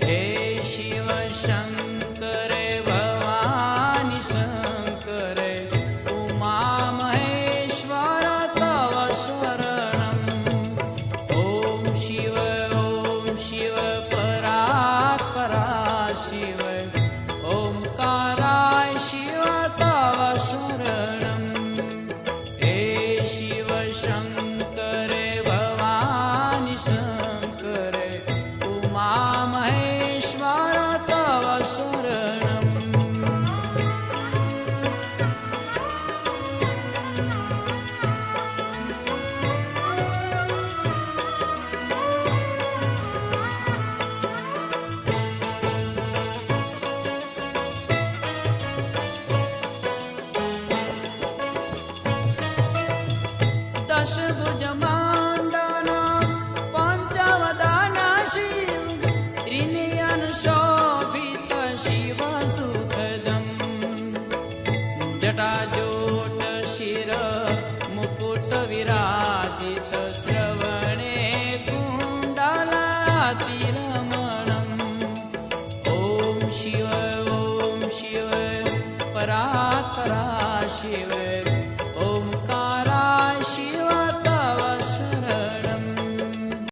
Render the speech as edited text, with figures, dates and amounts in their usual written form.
हे शिव शंकर भवानी शंकर उमा महेश्वर तव शरणम्। ओम शिव परात्परा शिव ओंकाराय शिव तव शरणम्। हे शिव शंकर भवानी शंकर उमा महेश्वर तव शरणम्। दशभुजमाण्डन पञ्चवदन शिव त्रिनयन शोभित शिव सुखदम्। जटाजूट शिर मुकुट विराजित श्रवणे कुण्डलातिरमणम्। ओम शिव परात्परा शिव